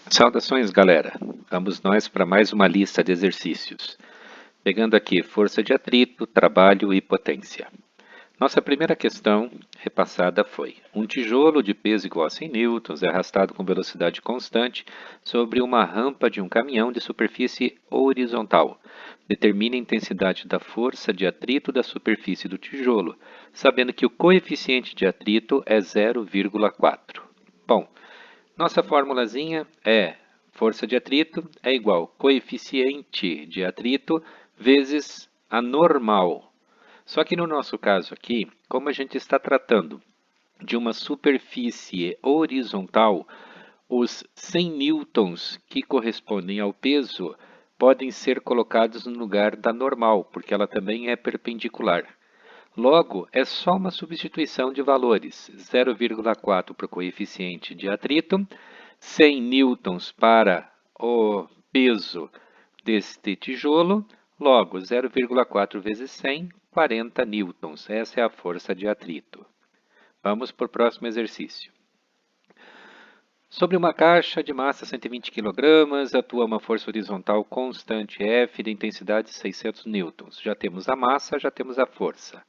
Saudações, galera! Vamos nós para mais uma lista de exercícios. Pegando aqui força de atrito, trabalho e potência. Nossa primeira questão repassada foi: um tijolo de peso igual a 100 newtons é arrastado com velocidade constante sobre uma rampa de um caminhão de superfície horizontal. Determine a intensidade da força de atrito da superfície do tijolo, sabendo que o coeficiente de atrito é 0,4. Bom, nossa formulazinha é força de atrito é igual coeficiente de atrito vezes a normal. Só que no nosso caso aqui, como a gente está tratando de uma superfície horizontal, os 100 newtons que correspondem ao peso podem ser colocados no lugar da normal, porque ela também é perpendicular. Logo, é só uma substituição de valores: 0,4 para o coeficiente de atrito, 100 newtons para o peso deste tijolo, logo 0,4 vezes 100, 40 newtons. Essa é a força de atrito. Vamos para o próximo exercício. Sobre uma caixa de massa 120 kg, atua uma força horizontal constante F de intensidade 600 newtons. Já temos a massa, já temos a força.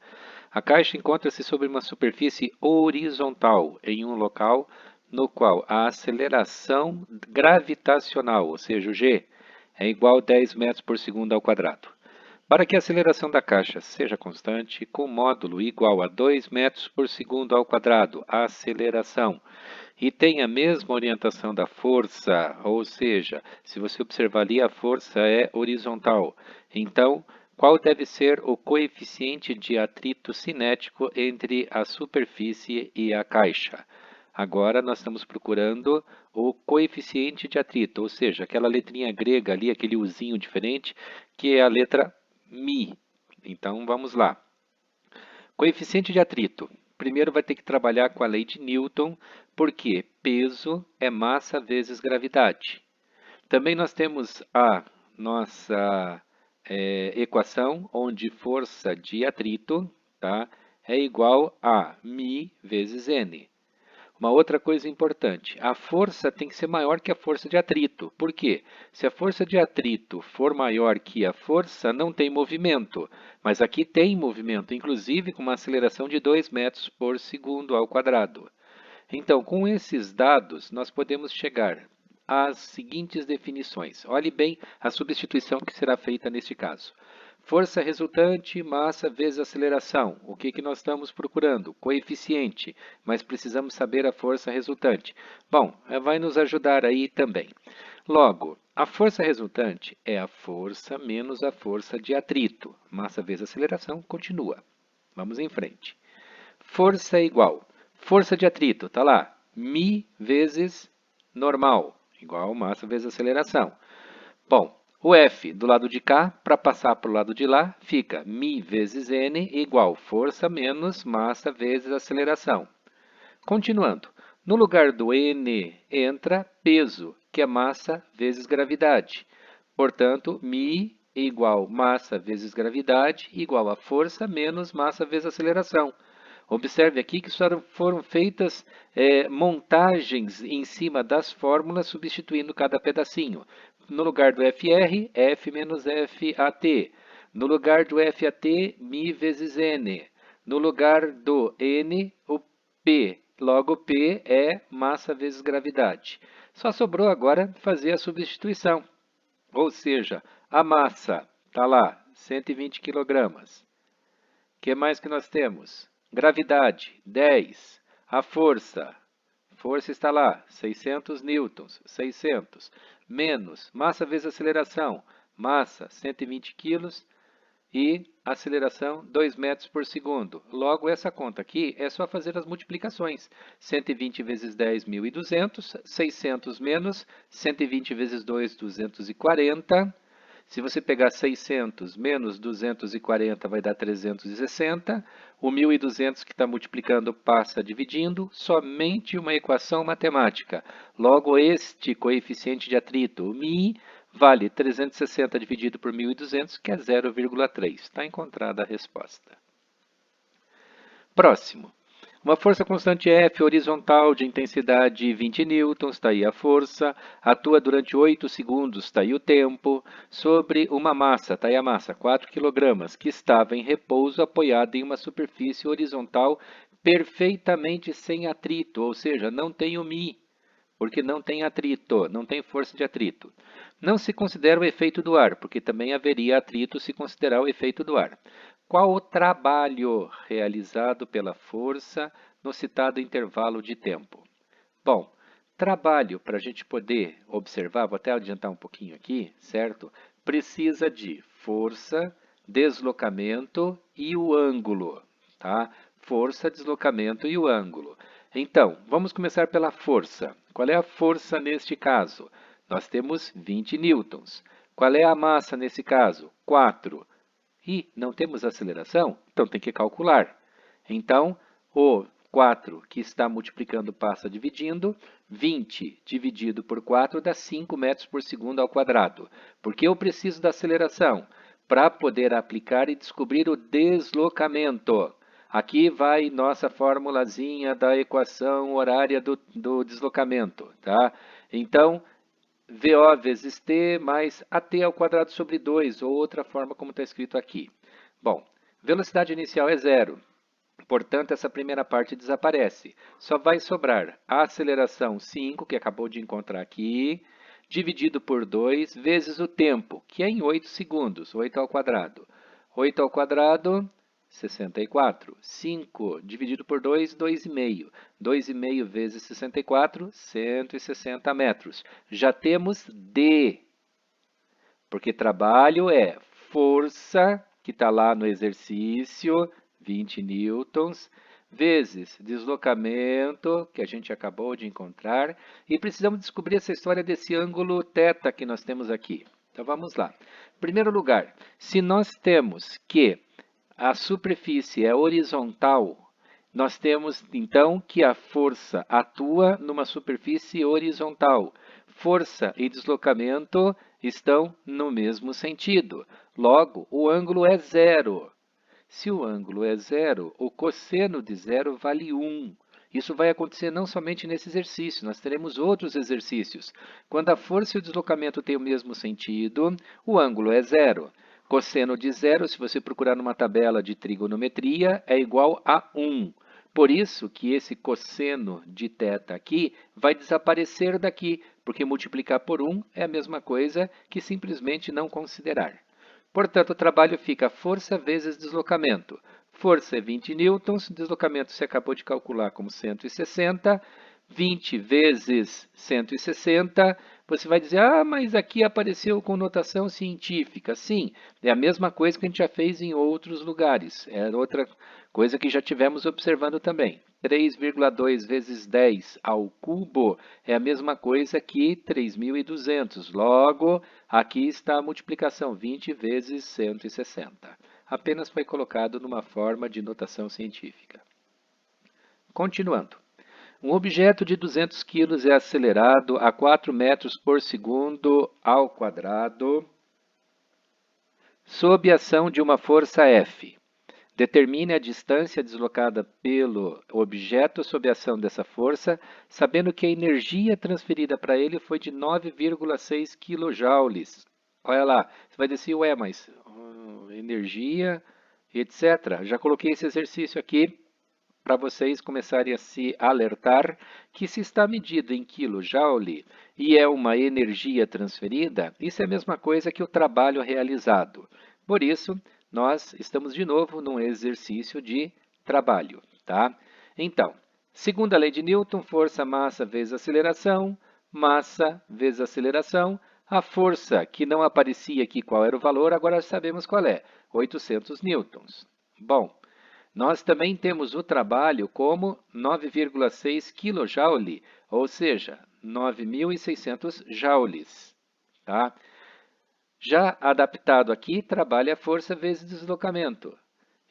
A caixa encontra-se sobre uma superfície horizontal, em um local no qual a aceleração gravitacional, ou seja, o g, é igual a 10 metros por segundo ao quadrado. Para que a aceleração da caixa seja constante, com módulo igual a 2 metros por segundo ao quadrado, a aceleração, e tem a mesma orientação da força, ou seja, se você observar ali, a força é horizontal. Então, qual deve ser o coeficiente de atrito cinético entre a superfície e a caixa? Agora nós estamos procurando o coeficiente de atrito, ou seja, aquela letrinha grega ali, aquele uzinho diferente, que é a letra Mi. Então vamos lá. Coeficiente de atrito. Primeiro vai ter que trabalhar com a lei de Newton, porque peso é massa vezes gravidade. Também nós temos a nossa equação, onde força de atrito, tá, é igual a μ vezes n. Uma outra coisa importante, a força tem que ser maior que a força de atrito. Por quê? Se a força de atrito for maior que a força, não tem movimento. Mas aqui tem movimento, inclusive com uma aceleração de 2 metros por segundo ao quadrado. Então, com esses dados, nós podemos chegar às seguintes definições. Olhe bem a substituição que será feita neste caso. Força resultante, massa vezes aceleração. O que nós estamos procurando? Coeficiente, mas precisamos saber a força resultante. Bom, vai nos ajudar aí também. Logo, a força resultante é a força menos a força de atrito. Massa vezes aceleração, continua. Vamos em frente. Força é igual. Força de atrito, está lá. Mi vezes normal, igual massa vezes aceleração. Bom, o F do lado de cá, para passar para o lado de lá, fica μ vezes n igual força menos massa vezes aceleração. Continuando, no lugar do n entra peso, que é massa vezes gravidade. Portanto, μ igual massa vezes gravidade igual a força menos massa vezes aceleração. Observe aqui que foram feitas montagens em cima das fórmulas, substituindo cada pedacinho. No lugar do FR, F menos FAT. No lugar do FAT, μ vezes N. No lugar do N, o P. Logo, P é massa vezes gravidade. Só sobrou agora fazer a substituição. Ou seja, a massa está lá, 120 kg. O que mais que nós temos? Gravidade, 10. A força está lá, 600 newtons, 600. Menos massa vezes aceleração, massa, 120 quilos e aceleração, 2 metros por segundo. Logo, essa conta aqui é só fazer as multiplicações. 120 vezes 10, 1.200. 600 menos 120 vezes 2, 240. Se você pegar 600 menos 240, vai dar 360. O 1.200 que está multiplicando passa dividindo. Somente uma equação matemática. Logo, este coeficiente de atrito, o μ, vale 360 dividido por 1.200, que é 0,3. Está encontrada a resposta. Próximo. Uma força constante F horizontal de intensidade 20 newtons, está aí a força, atua durante 8 segundos, está aí o tempo, sobre uma massa, está aí a massa, 4 kg, que estava em repouso apoiada em uma superfície horizontal perfeitamente sem atrito, ou seja, não tem o Mi, porque não tem atrito, não tem força de atrito. Não se considera o efeito do ar, porque também haveria atrito se considerar o efeito do ar. Qual o trabalho realizado pela força no citado intervalo de tempo? Bom, trabalho, para a gente poder observar, vou até adiantar um pouquinho aqui, certo? Precisa de força, deslocamento e o ângulo, tá? Força, deslocamento e o ângulo. Então, vamos começar pela força. Qual é a força neste caso? Nós temos 20 newtons. Qual é a massa nesse caso? 4. E não temos aceleração? Então tem que calcular. Então, o 4 que está multiplicando passa dividindo, 20 dividido por 4 dá 5 metros por segundo ao quadrado. Porque eu preciso da aceleração para poder aplicar e descobrir o deslocamento. Aqui vai nossa formulazinha da equação horária do deslocamento, tá? Então, VO vezes T mais AT ao quadrado sobre 2, ou outra forma como está escrito aqui. Bom, velocidade inicial é zero, portanto, essa primeira parte desaparece. Só vai sobrar a aceleração 5, que acabou de encontrar aqui, dividido por 2, vezes o tempo, que é em 8 segundos, 8 ao quadrado. 8 ao quadrado, 64. 5 dividido por 2, 2,5. 2,5 vezes 64, 160 metros. Já temos D, porque trabalho é força, que está lá no exercício, 20 newtons, vezes deslocamento, que a gente acabou de encontrar, e precisamos descobrir essa história desse ângulo θ que nós temos aqui. Então vamos lá. Em primeiro lugar, se nós temos que a superfície é horizontal, nós temos então que a força atua numa superfície horizontal. Força e deslocamento estão no mesmo sentido. Logo, o ângulo é zero. Se o ângulo é zero, o cosseno de zero vale 1. Isso vai acontecer não somente nesse exercício, nós teremos outros exercícios. Quando a força e o deslocamento têm o mesmo sentido, o ângulo é zero. Cosseno de zero, se você procurar numa tabela de trigonometria, é igual a 1. Por isso que esse cosseno de θ aqui vai desaparecer daqui, porque multiplicar por 1 é a mesma coisa que simplesmente não considerar. Portanto, o trabalho fica força vezes deslocamento. Força é 20 newtons, deslocamento você acabou de calcular como 160. 20 vezes 160, você vai dizer, ah, mas aqui apareceu com notação científica. Sim, é a mesma coisa que a gente já fez em outros lugares. É outra coisa que já tivemos observando também. 3,2 vezes 10 ao cubo é a mesma coisa que 3.200. Logo, aqui está a multiplicação, 20 vezes 160. Apenas foi colocado numa forma de notação científica. Continuando. Um objeto de 200 kg é acelerado a 4 metros por segundo ao quadrado sob a ação de uma força F. Determine a distância deslocada pelo objeto sob a ação dessa força, sabendo que a energia transferida para ele foi de 9,6 kJ. Olha lá, você vai dizer, ué, mas energia, etc. Já coloquei esse exercício aqui para vocês começarem a se alertar que se está medido em kJ e é uma energia transferida, isso é a mesma coisa que o trabalho realizado. Por isso, nós estamos de novo num exercício de trabalho, tá? Então, segunda lei de Newton, força, massa vezes aceleração, massa vezes aceleração. A força que não aparecia aqui qual era o valor, agora sabemos qual é, 800 newtons. Bom, nós também temos o trabalho como 9,6 kJ, ou seja, 9.600 joules. Tá? Já adaptado aqui, trabalha a força vezes deslocamento.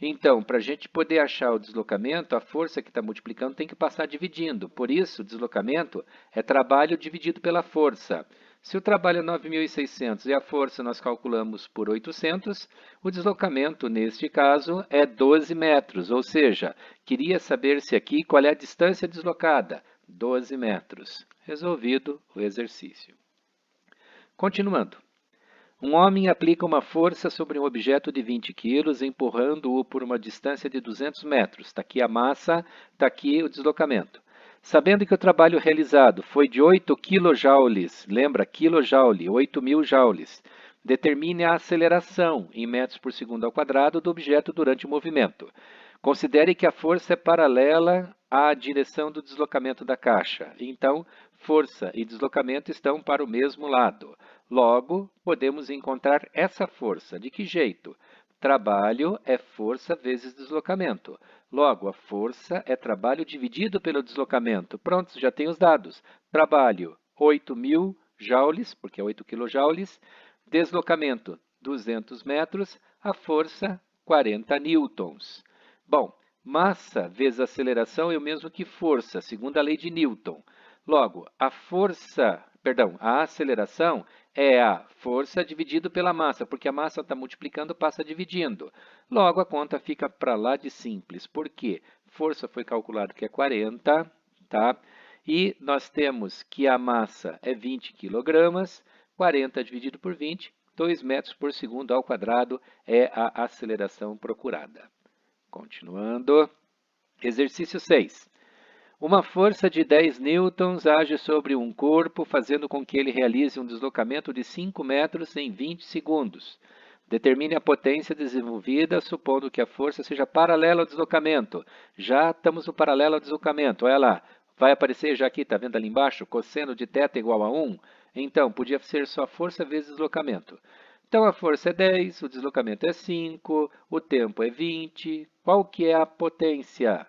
Então, para a gente poder achar o deslocamento, a força que está multiplicando tem que passar dividindo. Por isso, deslocamento é trabalho dividido pela força. Se o trabalho é 9.600 e a força nós calculamos por 800, o deslocamento, neste caso, é 12 metros, ou seja, queria saber se aqui qual é a distância deslocada, 12 metros. Resolvido o exercício. Continuando. Um homem aplica uma força sobre um objeto de 20 kg, empurrando-o por uma distância de 200 metros. Está aqui a massa, está aqui o deslocamento. Sabendo que o trabalho realizado foi de 8 kJ, lembra, kilojoule, 8.000 joules, determine a aceleração em metros por segundo ao quadrado do objeto durante o movimento. Considere que a força é paralela à direção do deslocamento da caixa. Então, força e deslocamento estão para o mesmo lado. Logo, podemos encontrar essa força. De que jeito? Trabalho é força vezes deslocamento. Logo, a força é trabalho dividido pelo deslocamento. Pronto, já tem os dados. Trabalho, 8.000 joules, porque é 8 kJ. Deslocamento, 200 metros. A força, 40 newtons. Bom, massa vezes aceleração é o mesmo que força, segundo a lei de Newton. Logo, a aceleração é a força dividido pela massa, porque a massa está multiplicando, passa dividindo. Logo, a conta fica para lá de simples. Por quê? Força foi calculado que é 40, tá? E nós temos que a massa é 20 kg, 40 dividido por 20, 2 metros por segundo ao quadrado é a aceleração procurada. Continuando. Exercício 6. Uma força de 10 newtons age sobre um corpo, fazendo com que ele realize um deslocamento de 5 metros em 20 segundos. Determine a potência desenvolvida, supondo que a força seja paralela ao deslocamento. Já estamos no paralelo ao deslocamento. Olha lá, vai aparecer já aqui, está vendo ali embaixo? Cosseno de θ igual a 1. Então, podia ser só força vezes deslocamento. Então, a força é 10, o deslocamento é 5, o tempo é 20. Qual que é a potência?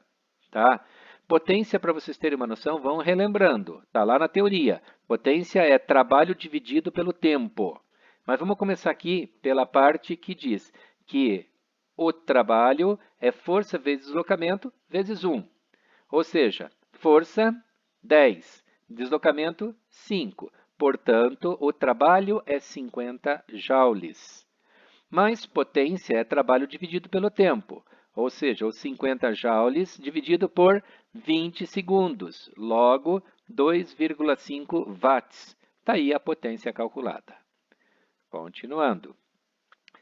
Tá? Potência, para vocês terem uma noção, vão relembrando. Está lá na teoria. Potência é trabalho dividido pelo tempo. Mas vamos começar aqui pela parte que diz que o trabalho é força vezes deslocamento vezes 1. Ou seja, força, 10. Deslocamento, 5. Portanto, o trabalho é 50 joules. Mais potência é trabalho dividido pelo tempo, ou seja, os 50 joules dividido por 20 segundos, logo 2,5 watts. Está aí a potência calculada. Continuando.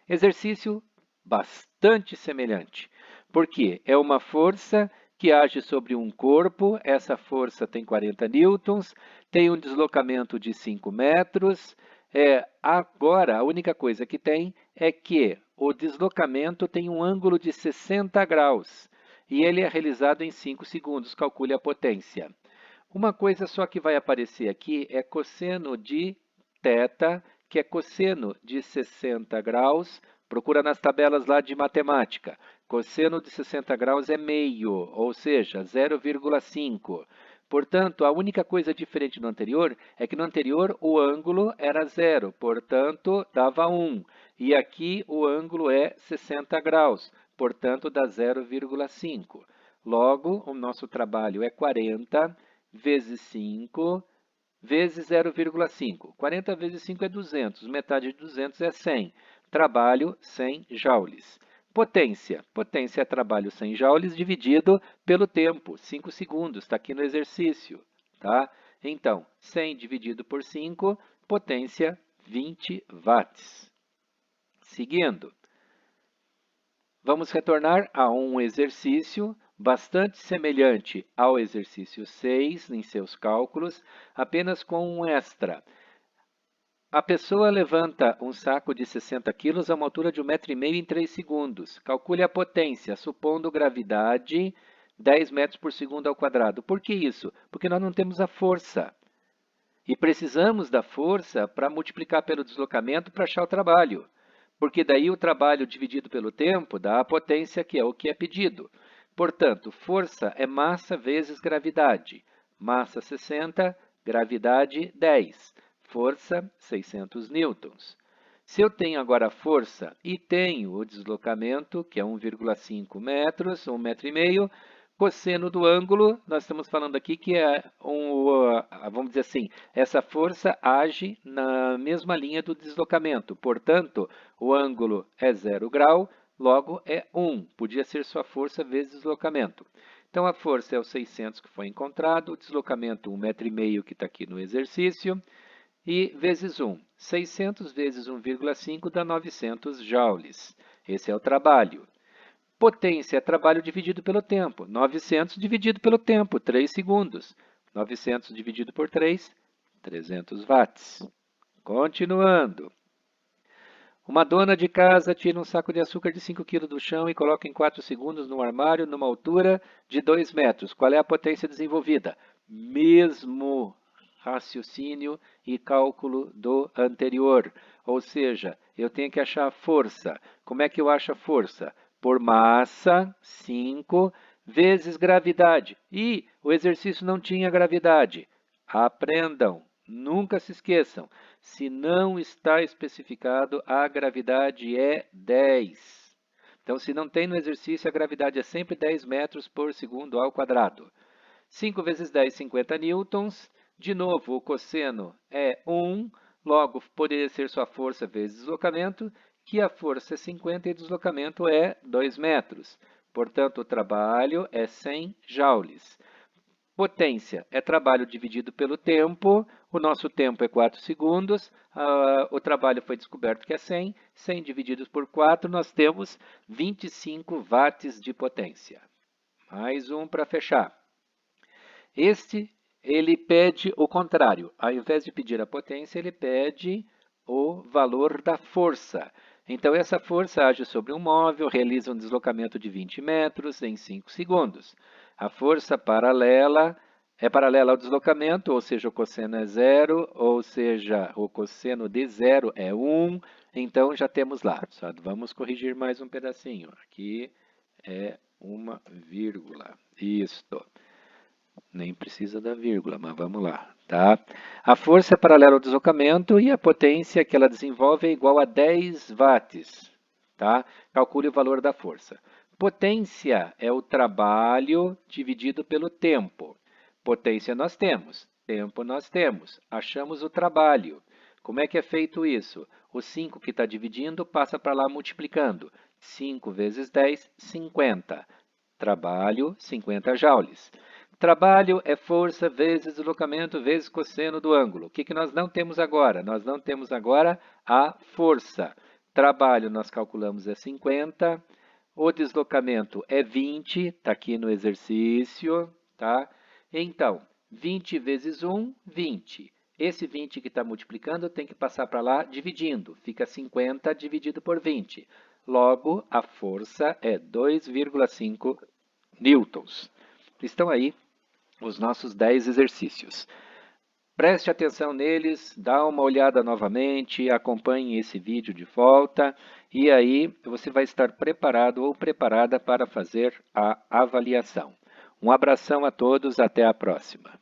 Exercício bastante semelhante, porque é uma força que age sobre um corpo, essa força tem 40 newtons, tem um deslocamento de 5 metros. Agora, a única coisa que tem é que o deslocamento tem um ângulo de 60 graus e ele é realizado em 5 segundos. Calcule a potência. Uma coisa só que vai aparecer aqui é cosseno de θ, que é cosseno de 60 graus. Procura nas tabelas lá de matemática. Cosseno de 60 graus é meio, ou seja, 0,5. Portanto, a única coisa diferente do anterior é que no anterior o ângulo era 0, portanto, dava 1. E aqui o ângulo é 60 graus, portanto, dá 0,5. Logo, o nosso trabalho é 40 vezes 5 vezes 0,5. 40 vezes 5 é 200, metade de 200 é 100. Trabalho 100 joules. Potência. Potência é trabalho 100 joules dividido pelo tempo, 5 segundos, está aqui no exercício. Tá? Então, 100 dividido por 5, potência 20 watts. Seguindo, vamos retornar a um exercício bastante semelhante ao exercício 6 em seus cálculos, apenas com um extra. A pessoa levanta um saco de 60 kg a uma altura de 1,5 m em 3 segundos. Calcule a potência, supondo gravidade 10 metros por segundo ao quadrado. Por que isso? Porque nós não temos a força. E precisamos da força para multiplicar pelo deslocamento para achar o trabalho. Porque daí o trabalho dividido pelo tempo dá a potência, que é o que é pedido. Portanto, força é massa vezes gravidade. Massa 60, gravidade 10. Força, 600 newtons. Se eu tenho agora a força e tenho o deslocamento, que é 1,5 metros, 1,5 m, Cosseno do ângulo, nós estamos falando aqui que é vamos dizer assim, essa força age na mesma linha do deslocamento. Portanto, o ângulo é 0 grau, logo é 1. Podia ser sua força vezes deslocamento. Então, a força é o 600 que foi encontrado, o deslocamento 1,5 m que está aqui no exercício, e vezes 1. 600 vezes 1,5 dá 900 joules. Esse é o trabalho. Potência é trabalho dividido pelo tempo. 900 dividido pelo tempo, 3 segundos. 900 dividido por 3, 300 watts. Continuando. Uma dona de casa tira um saco de açúcar de 5 kg do chão e coloca em 4 segundos no armário numa altura de 2 metros. Qual é a potência desenvolvida? Mesmo raciocínio e cálculo do anterior. Ou seja, eu tenho que achar a força. Como é que eu acho a força? Por massa, 5, vezes gravidade. E o exercício não tinha gravidade. Aprendam, nunca se esqueçam. Se não está especificado, a gravidade é 10. Então, se não tem no exercício, a gravidade é sempre 10 metros por segundo ao quadrado. 5 vezes 10, 50 newtons. De novo, o cosseno é 1, logo poderia ser sua força vezes deslocamento, que a força é 50 e o deslocamento é 2 metros. Portanto, o trabalho é 100 joules. Potência é trabalho dividido pelo tempo, o nosso tempo é 4 segundos, o trabalho foi descoberto que é 100, 100 dividido por 4, nós temos 25 watts de potência. Mais um para fechar. Ele pede o contrário. Ao invés de pedir a potência, ele pede o valor da força. Então, essa força age sobre um móvel, realiza um deslocamento de 20 metros em 5 segundos. A força paralela é paralela ao deslocamento, ou seja, o cosseno é 0, ou seja, o cosseno de 0 é 1. Então, já temos lá. Só vamos corrigir mais um pedacinho. Aqui é uma vírgula. Isto. Nem precisa da vírgula, mas vamos lá, tá? A força é paralela ao deslocamento e a potência que ela desenvolve é igual a 10 watts, tá? Calcule o valor da força. Potência é o trabalho dividido pelo tempo. Potência nós temos, tempo nós temos. Achamos o trabalho. Como é que é feito isso? O 5 que está dividindo passa para lá multiplicando. 5 vezes 10, 50. Trabalho, 50 joules. Trabalho é força vezes deslocamento vezes cosseno do ângulo. O que nós não temos agora? Nós não temos agora a força. Trabalho nós calculamos é 50, o deslocamento é 20, está aqui no exercício, tá? Então, 20 vezes 1, 20. Esse 20 que está multiplicando tem que passar para lá dividindo. Fica 50 dividido por 20. Logo, a força é 2,5 newtons. Estão aí os nossos 10 exercícios. Preste atenção neles, dá uma olhada novamente, acompanhe esse vídeo de volta e aí você vai estar preparado ou preparada para fazer a avaliação. Um abração a todos, até a próxima.